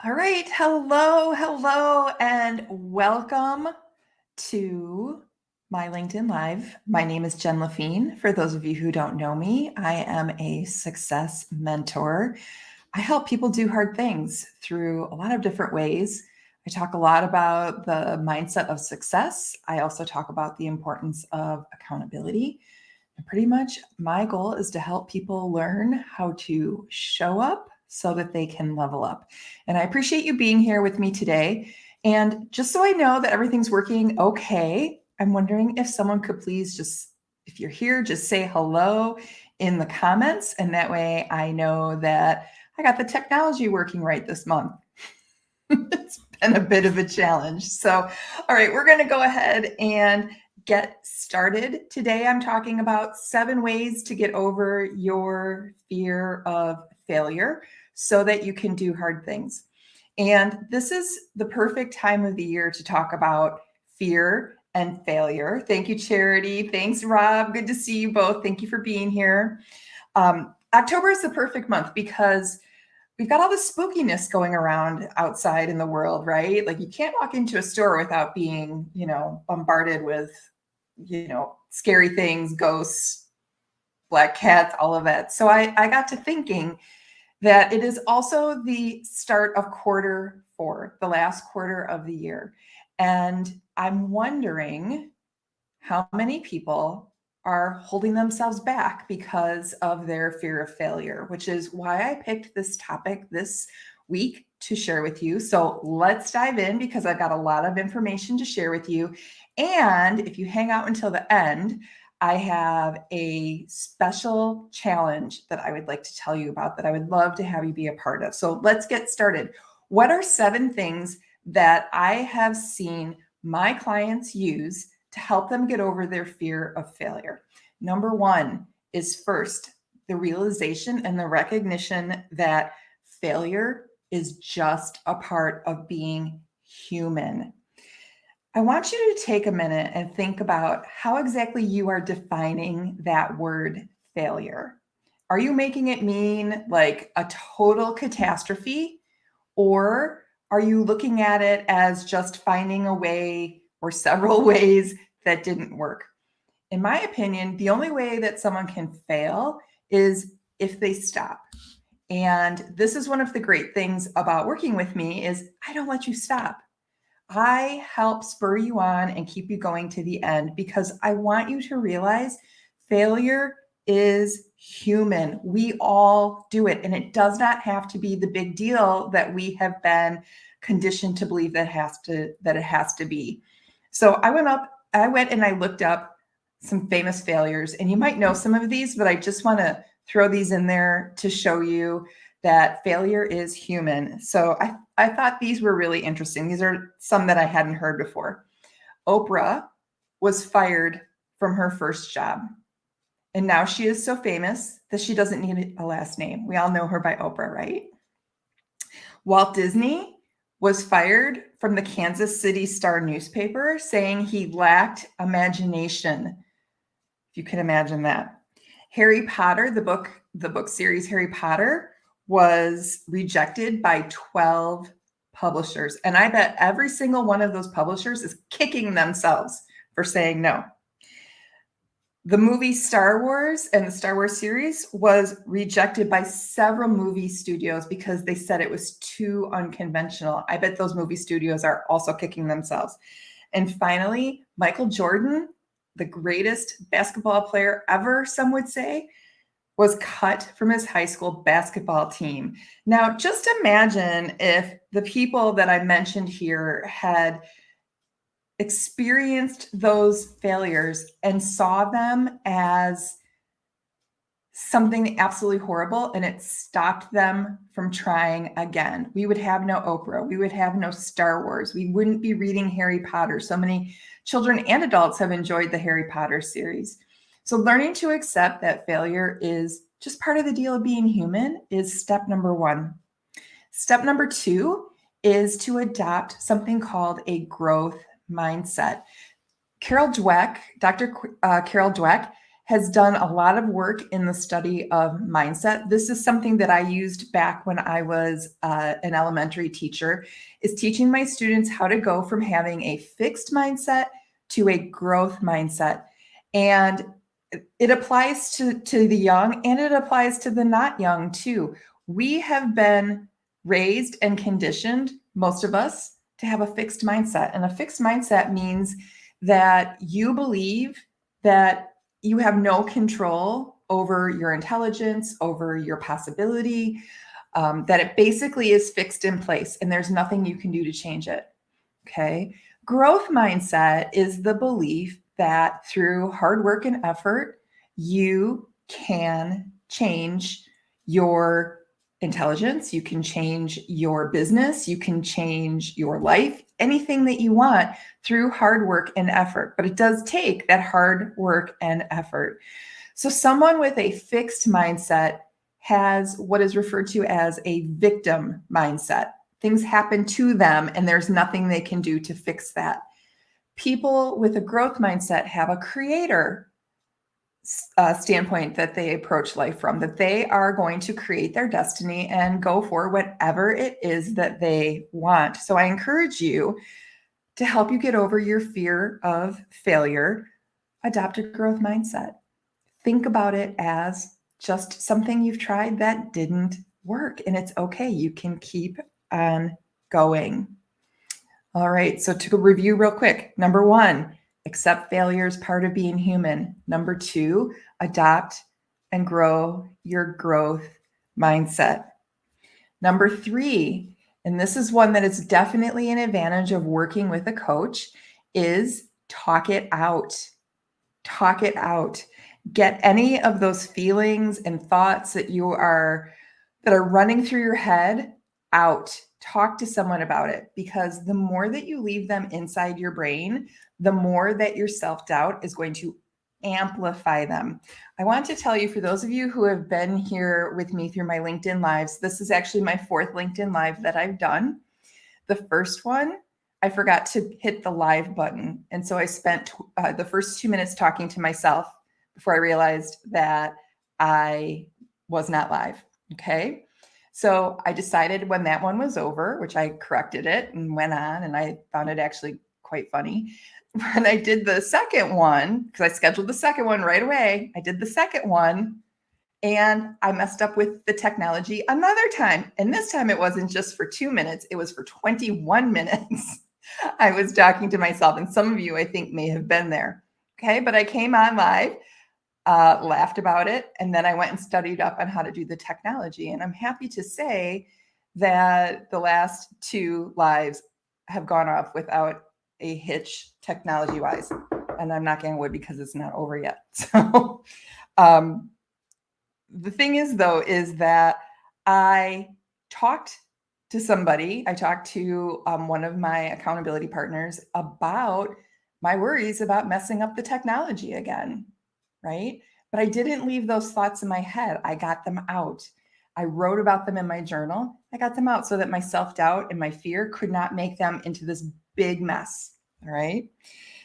All right. Hello, and welcome to my LinkedIn Live. My name is Jen Lafine. For those of you who don't know me, I am a success mentor. I help people do hard things through a lot of different ways. I talk a lot about the mindset of success. I also talk about the importance of accountability. And pretty much my goal is to help people learn how to show up so that they can level up. And I appreciate you being here with me today. And just so I know that everything's working okay, I'm wondering if someone could please just, if you're here, just say hello in the comments. And that way I know that I got the technology working right this month. It's been a bit of a challenge. So, all right, we're going to go ahead and get started. Today, I'm talking about 7 ways to get over your fear of failure so that you can do hard things. And this is the perfect time of the year to talk about fear and failure. Thank you, Charity. Thanks, Rob. Good to see you both. Thank you for being here. October is the perfect month because we've got all this spookiness going around outside in the world, right? Like you can't walk into a store without being, bombarded with, scary things, ghosts, black cats, all of that. So I got to thinking that it is also the start of Q4, the last quarter of the year. And I'm wondering how many people are holding themselves back because of their fear of failure, which is why I picked this topic this week to share with you. So let's dive in because I've got a lot of information to share with you. And if you hang out until the end, I have a special challenge that I would like to tell you about that I would love to have you be a part of. So let's get started. What are 7 things that I have seen my clients use to help them get over their fear of failure? Number 1 is first, the realization and the recognition that failure is just a part of being human. I want you to take a minute and think about how exactly you are defining that word failure. Are you making it mean like a total catastrophe? Or are you looking at it as just finding a way or several ways that didn't work? In my opinion, the only way that someone can fail is if they stop. And this is one of the great things about working with me is I don't let you stop. I help spur you on and keep you going to the end because I want you to realize failure is human. We all do it. And it does not have to be the big deal that we have been conditioned to believe that it has to be. So I went and I looked up some famous failures. And you might know some of these, but I just want to throw these in there to show you that failure is human. So I thought these were really interesting. These are some that I hadn't heard before. Oprah was fired from her first job. And now she is so famous that she doesn't need a last name. We all know her by Oprah, right? Walt Disney was fired from the Kansas City Star newspaper saying he lacked imagination. If you can imagine that. Harry Potter, the book series Harry Potter was rejected by 12 publishers. And I bet every single one of those publishers is kicking themselves for saying no. The movie Star Wars and the Star Wars series was rejected by several movie studios because they said it was too unconventional. I bet those movie studios are also kicking themselves. And finally, Michael Jordan, the greatest basketball player ever, some would say, was cut from his high school basketball team. Now, just imagine if the people that I mentioned here had experienced those failures and saw them as something absolutely horrible and it stopped them from trying again. We would have no Oprah. We would have no Star Wars. We wouldn't be reading Harry Potter. So many children and adults have enjoyed the Harry Potter series. So learning to accept that failure is just part of the deal of being human is step number 1. Step number 2 is to adopt something called a growth mindset. Carol Dweck, Dr. Carol Dweck, has done a lot of work in the study of mindset. This is something that I used back when I was an elementary teacher, is teaching my students how to go from having a fixed mindset to a growth mindset. And it applies to the young, and it applies to the not young too. We have been raised and conditioned, most of us, to have a fixed mindset. And a fixed mindset means that you believe that you have no control over your intelligence, over your possibility, that it basically is fixed in place and there's nothing you can do to change it. Okay. Growth mindset is the belief that through hard work and effort, you can change your intelligence, you can change your business, you can change your life, anything that you want through hard work and effort. But it does take that hard work and effort. So someone with a fixed mindset has what is referred to as a victim mindset. Things happen to them and there's nothing they can do to fix that. People with a growth mindset have a creator standpoint that they approach life from, that they are going to create their destiny and go for whatever it is that they want. So I encourage you, to help you get over your fear of failure, adopt a growth mindset. Think about it as just something you've tried that didn't work, and it's okay. You can keep on going. All right, so to review real quick, number 1, accept failure as part of being human. Number 2, adopt and grow your growth mindset. Number 3, and this is one that is definitely an advantage of working with a coach, is talk it out. Talk it out. Get any of those feelings and thoughts that are running through your head out. Talk to someone about it, because the more that you leave them inside your brain, the more that your self-doubt is going to amplify them. I want to tell you, for those of you who have been here with me through my LinkedIn Lives, this is actually my 4th LinkedIn Live that I've done. The first one, I forgot to hit the live button. And so I spent the first 2 minutes talking to myself before I realized that I was not live. Okay. So I decided when that one was over, which I corrected it and went on, and I found it actually quite funny. When I did the second one, because I scheduled the second one right away, I did the second one and I messed up with the technology another time. And this time it wasn't just for 2 minutes, it was for 21 minutes. I was talking to myself, and some of you, I think, may have been there. Okay. But I came on live, laughed about it, and then I went and studied up on how to do the technology. And I'm happy to say that the last 2 lives have gone off without a hitch technology-wise. And I'm knocking on wood because it's not over yet. So the thing is, though, is that I talked to somebody. I talked to one of my accountability partners about my worries about messing up the technology again, right? But I didn't leave those thoughts in my head. I got them out. I wrote about them in my journal. I got them out so that my self-doubt and my fear could not make them into this big mess. All right.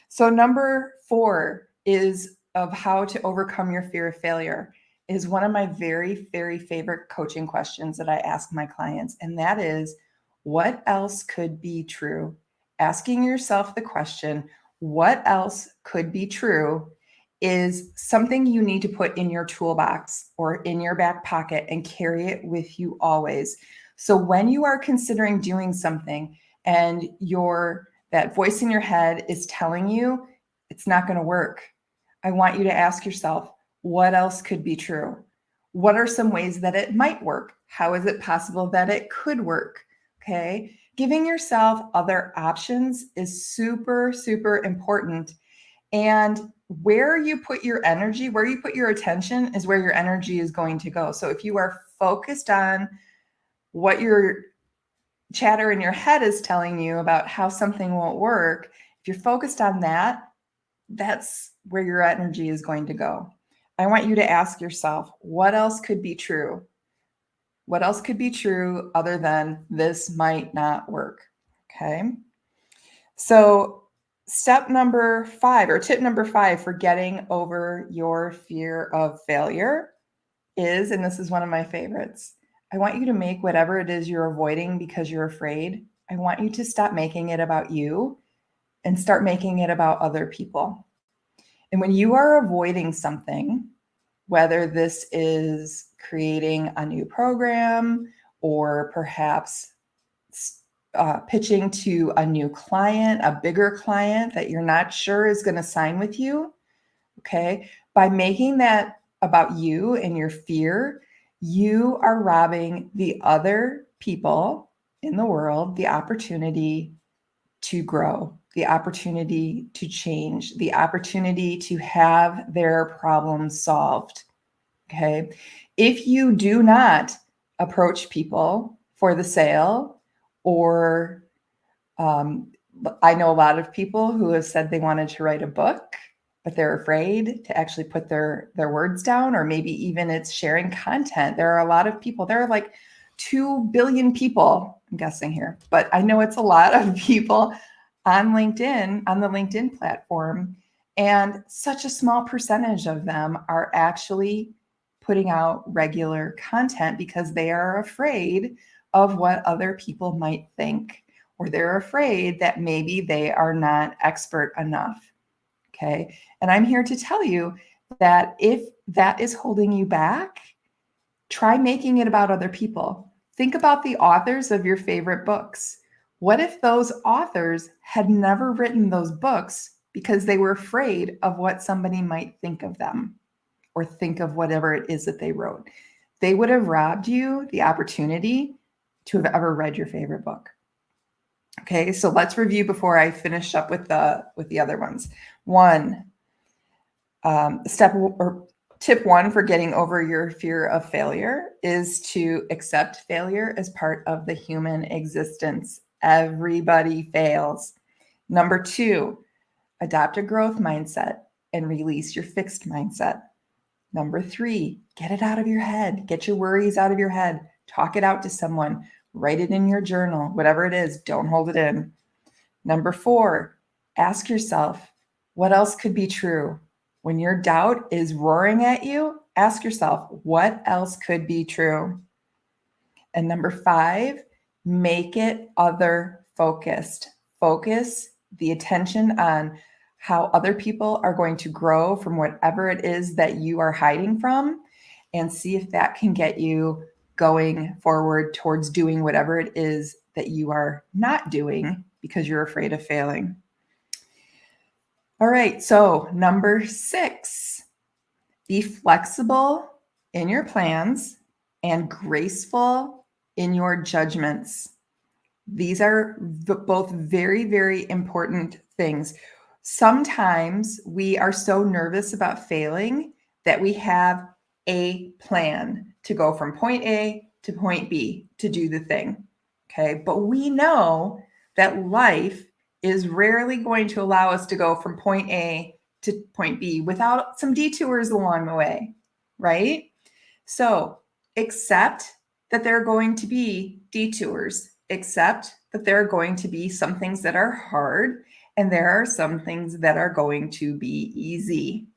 So number 4 is of how to overcome your fear of failure, is one of my very, very favorite coaching questions that I ask my clients. And that is, what else could be true? Asking yourself the question, what else could be true, is something you need to put in your toolbox or in your back pocket and carry it with you always. So when you are considering doing something and that voice in your head is telling you it's not going to work, I want you to ask yourself, what else could be true? What are some ways that it might work? How is it possible that it could work? Okay. Giving yourself other options is super, super important. And where you put your energy, where you put your attention, is where your energy is going to go. So if you are focused on what your chatter in your head is telling you about how something won't work, if you're focused on that, that's where your energy is going to go. I want you to ask yourself, what else could be true? What else could be true other than this might not work? Okay. So step number 5 or tip number 5 for getting over your fear of failure is, and this is one of my favorites, I want you to make whatever it is you're avoiding because you're afraid, I want you to stop making it about you and start making it about other people. And when you are avoiding something, whether this is creating a new program or perhaps pitching to a new client, a bigger client that you're not sure is going to sign with you, okay, by making that about you and your fear, you are robbing the other people in the world the opportunity to grow, the opportunity to change, the opportunity to have their problems solved. Okay. If you do not approach people for the sale, or I know a lot of people who have said they wanted to write a book, but they're afraid to actually put their words down, or maybe even it's sharing content. There are a lot of people, there are like 2 billion people, I'm guessing here, but I know it's a lot of people on LinkedIn, on the LinkedIn platform. And such a small percentage of them are actually putting out regular content because they are afraid of what other people might think, or they're afraid that maybe they are not expert enough. Okay. And I'm here to tell you that if that is holding you back, try making it about other people. Think about the authors of your favorite books. What if those authors had never written those books because they were afraid of what somebody might think of them or think of whatever it is that they wrote? They would have robbed you the opportunity to have ever read your favorite book. Okay, so let's review before I finish up with the other ones. Tip one for getting over your fear of failure is to accept failure as part of the human existence. Everybody fails. Number 2, adopt a growth mindset and release your fixed mindset. Number 3, get it out of your head. Get your worries out of your head. Talk it out to someone. Write it in your journal, whatever it is. Don't hold it in. Number 4, ask yourself, what else could be true? When your doubt is roaring at you, ask yourself, what else could be true? And number 5, make it other focused. Focus the attention on how other people are going to grow from whatever it is that you are hiding from, and see if that can get you going forward towards doing whatever it is that you are not doing because you're afraid of failing. All right, so number 6, be flexible in your plans and graceful in your judgments. These are both very, very important things. Sometimes we are so nervous about failing that we have a plan to go from point A to point B to do the thing. Okay. But we know that life is rarely going to allow us to go from point A to point B without some detours along the way. Right. So accept that there are going to be detours, accept that there are going to be some things that are hard, and there are some things that are going to be easy.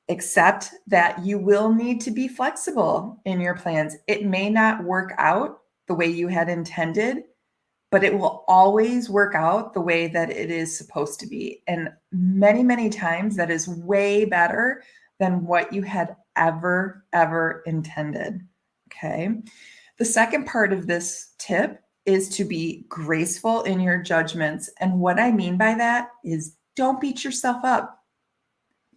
Accept that you will need to be flexible in your plans. It may not work out the way you had intended, but it will always work out the way that it is supposed to be. And many, many times that is way better than what you had ever intended. Okay. The second part of this tip is to be graceful in your judgments. And what I mean by that is don't beat yourself up.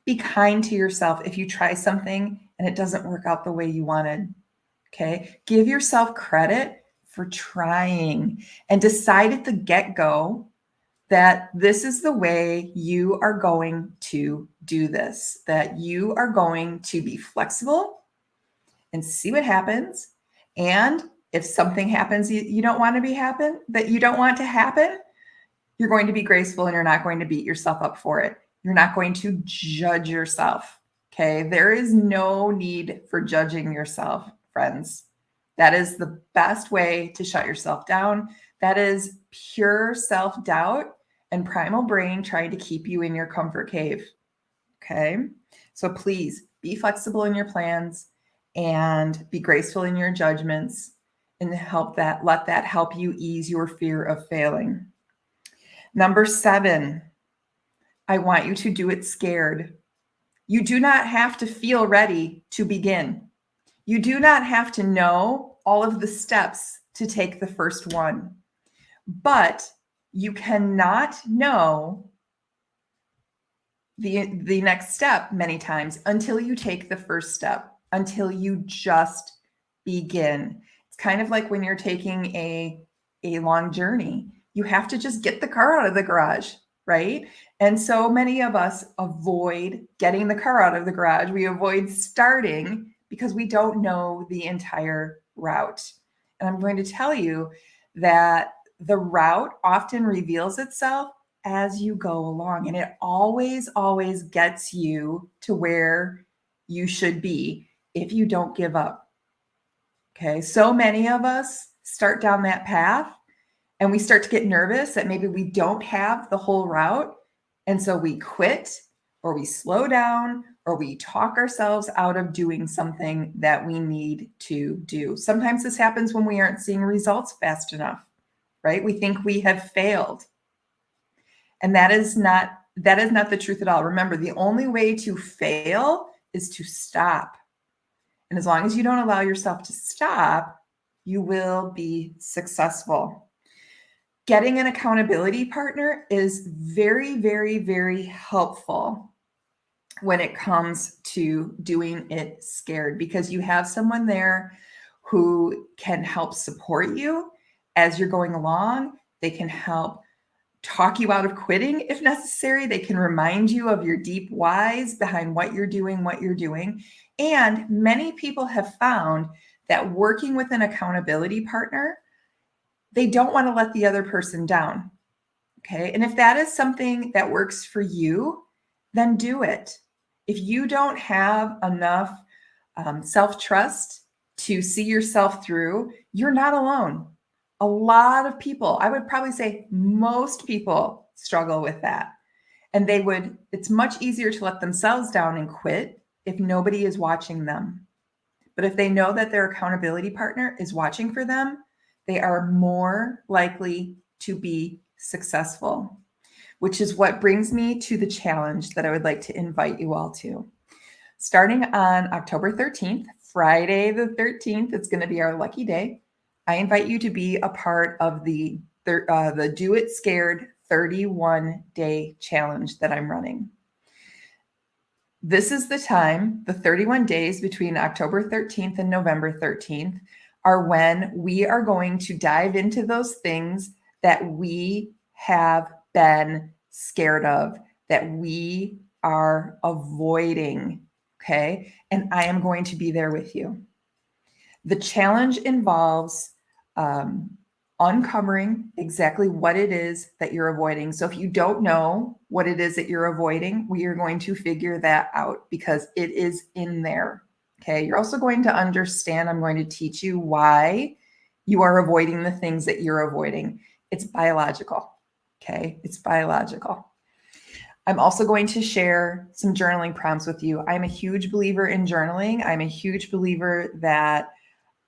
Be kind to yourself if you try something and it doesn't work out the way you wanted. Okay. Give yourself credit for trying and decide at the get-go that this is the way you are going to do this, that you are going to be flexible and see what happens. And if something happens you don't want to happen, you're going to be graceful and you're not going to beat yourself up for it. You're not going to judge yourself. Okay. There is no need for judging yourself, friends. That is the best way to shut yourself down. That is pure self-doubt and primal brain trying to keep you in your comfort cave. Okay. So please be flexible in your plans and be graceful in your judgments and let that help you ease your fear of failing. Number 7, I want you to do it scared. You do not have to feel ready to begin. You do not have to know all of the steps to take the first one, but you cannot know the next step many times until you take the first step, until you just begin. It's kind of like when you're taking a long journey. You have to just get the car out of the garage, right? And so many of us avoid getting the car out of the garage. We avoid starting because we don't know the entire route. And I'm going to tell you that the route often reveals itself as you go along, and it always gets you to where you should be if you don't give up. Okay, so many of us start down that path and we start to get nervous that maybe we don't have the whole route, and so we quit or we slow down or we talk ourselves out of doing something that we need to do. Sometimes this happens when we aren't seeing results fast enough, right? We think we have failed. And that is not the truth at all. Remember, the only way to fail is to stop. And as long as you don't allow yourself to stop, you will be successful. Getting an accountability partner is very, very, very helpful when it comes to doing it scared, because you have someone there who can help support you as you're going along. They can help talk you out of quitting if necessary. They can remind you of your deep whys behind what you're doing. And many people have found that working with an accountability partner, they don't want to let the other person down. Okay. And if that is something that works for you, then do it. If you don't have enough self-trust to see yourself through, you're not alone. A lot of people, I would probably say most people, struggle with that. And it's much easier to let themselves down and quit if nobody is watching them. But if they know that their accountability partner is watching for them, they are more likely to be successful, which is what brings me to the challenge that I would like to invite you all to. Starting on October 13th, Friday the 13th, it's going to be our lucky day. I invite you to be a part of the Do It Scared 31-day challenge that I'm running. This is the time, the 31 days between October 13th and November 13th are when we are going to dive into those things that we have been scared of, that we are avoiding. Okay. And I am going to be there with you. The challenge involves uncovering exactly what it is that you're avoiding. So if you don't know what it is that you're avoiding, we are going to figure that out because it is in there. Okay. You're also going to understand, I'm going to teach you why you are avoiding the things that you're avoiding. It's biological. Okay. It's biological. I'm also going to share some journaling prompts with you. I'm a huge believer in journaling. I'm a huge believer that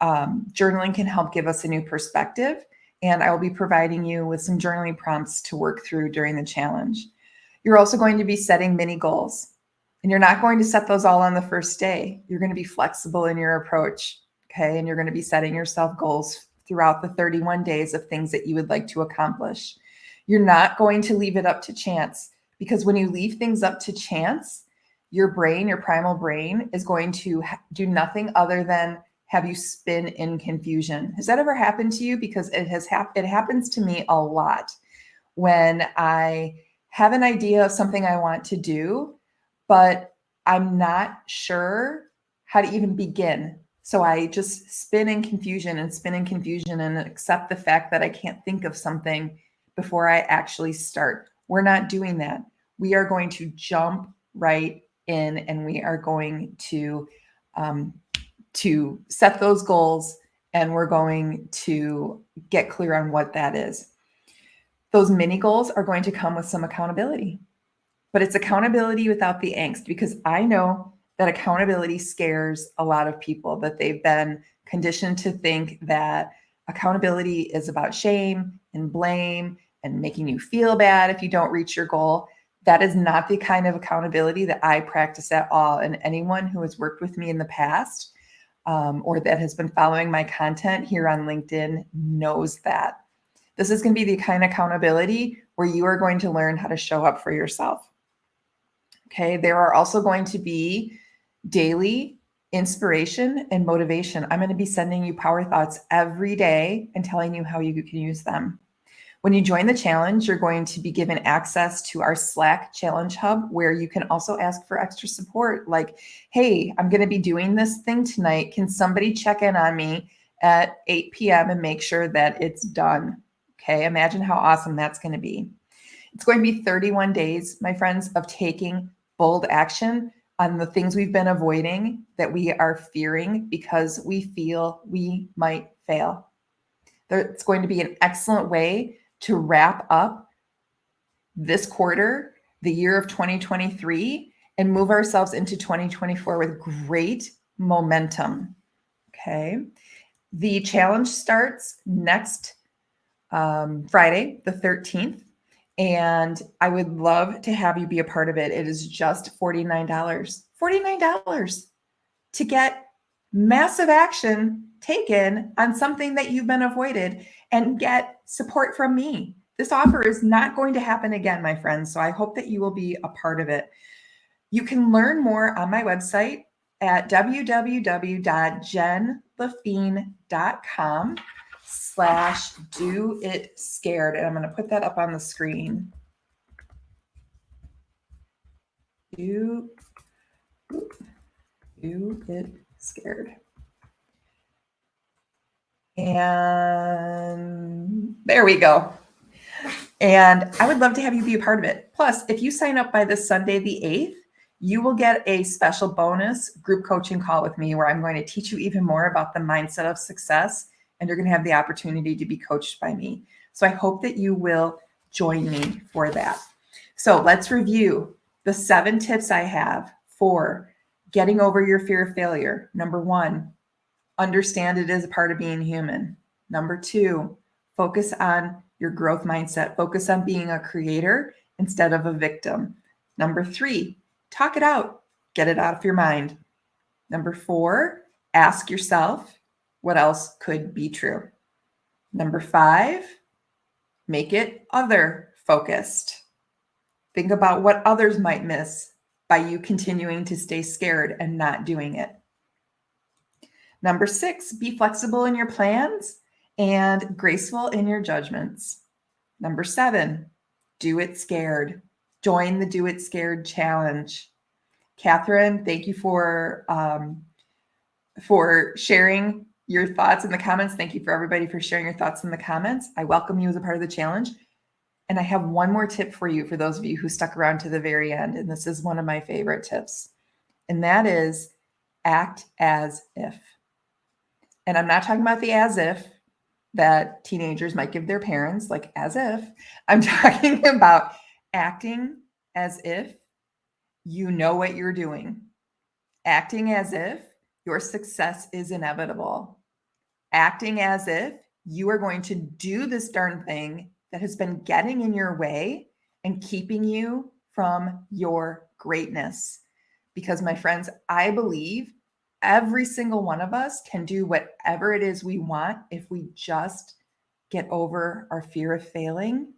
journaling can help give us a new perspective. And I will be providing you with some journaling prompts to work through during the challenge. You're also going to be setting mini goals. And you're not going to set those all on the first day. You're going to be flexible in your approach. Okay. And you're going to be setting yourself goals throughout the 31 days of things that you would like to accomplish. You're not going to leave it up to chance, because when you leave things up to chance, your brain, your primal brain, is going to do nothing other than have you spin in confusion. Has that ever happened to you? Because it happens to me a lot when I have an idea of something I want to do, but I'm not sure how to even begin. So I just spin in confusion and accept the fact that I can't think of something before I actually start. We're not doing that. We are going to jump right in, and we are going to set those goals, and we're going to get clear on what that is. Those mini goals are going to come with some accountability, but it's accountability without the angst, because I know that accountability scares a lot of people, that they've been conditioned to think that accountability is about shame and blame and making you feel bad if you don't reach your goal. That is not the kind of accountability that I practice at all. And anyone who has worked with me in the past or that has been following my content here on LinkedIn knows that. This is going to be the kind of accountability where you are going to learn how to show up for yourself. Okay, there are also going to be daily inspiration and motivation. I'm going to be sending you power thoughts every day and telling you how you can use them. When you join the challenge, you're going to be given access to our Slack challenge hub, where you can also ask for extra support. Like, hey, I'm going to be doing this thing tonight. Can somebody check in on me at 8 p.m. and make sure that it's done? Okay, imagine how awesome that's going to be. It's going to be 31 days, my friends, of taking bold action on the things we've been avoiding, that we are fearing because we feel we might fail. It's going to be an excellent way to wrap up this quarter, the year of 2023, and move ourselves into 2024 with great momentum. Okay. The challenge starts next Friday, the 13th. And I would love to have you be a part of it. It is just $49. $49 to get massive action taken on something that you've been avoided and get support from me. This offer is not going to happen again, my friends. So I hope that you will be a part of it. You can learn more on my website at www.jenlefine.com/do-it-scared. And I'm going to put that up on the screen. Do it scared. And there we go. And I would love to have you be a part of it. Plus, if you sign up by this Sunday, the 8th, you will get a special bonus group coaching call with me, where I'm going to teach you even more about the mindset of success, and you're going to have the opportunity to be coached by me. So I hope that you will join me for that. So let's review the 7 tips I have for getting over your fear of failure. Number 1, understand it is a part of being human. Number 2, focus on your growth mindset. Focus on being a creator instead of a victim. Number 3, talk it out. Get it out of your mind. Number 4, ask yourself, what else could be true? Number 5, make it other focused. Think about what others might miss by you continuing to stay scared and not doing it. Number 6, be flexible in your plans and graceful in your judgments. Number 7, do it scared. Join the Do It Scared challenge. Catherine, thank you for sharing your thoughts in the comments. Thank you for everybody for sharing your thoughts in the comments. I welcome you as a part of the challenge. And I have one more tip for you, for those of you who stuck around to the very end. And this is one of my favorite tips. And that is act as if. And I'm not talking about the as if that teenagers might give their parents, like as if. I'm talking about acting as if you know what you're doing. Acting as if your success is inevitable. Acting as if you are going to do this darn thing that has been getting in your way and keeping you from your greatness. Because, my friends, I believe every single one of us can do whatever it is we want if we just get over our fear of failing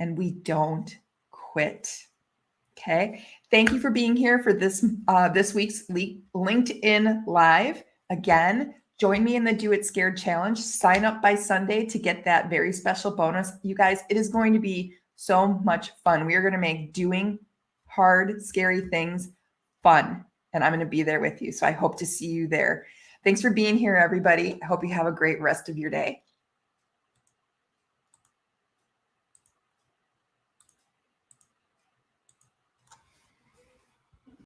and we don't quit. Okay. Thank you for being here for this week's LinkedIn Live. Again, join me in the Do It Scared challenge. Sign up by Sunday to get that very special bonus. You guys, it is going to be so much fun. We are going to make doing hard, scary things fun. And I'm going to be there with you. So I hope to see you there. Thanks for being here, everybody. I hope you have a great rest of your day.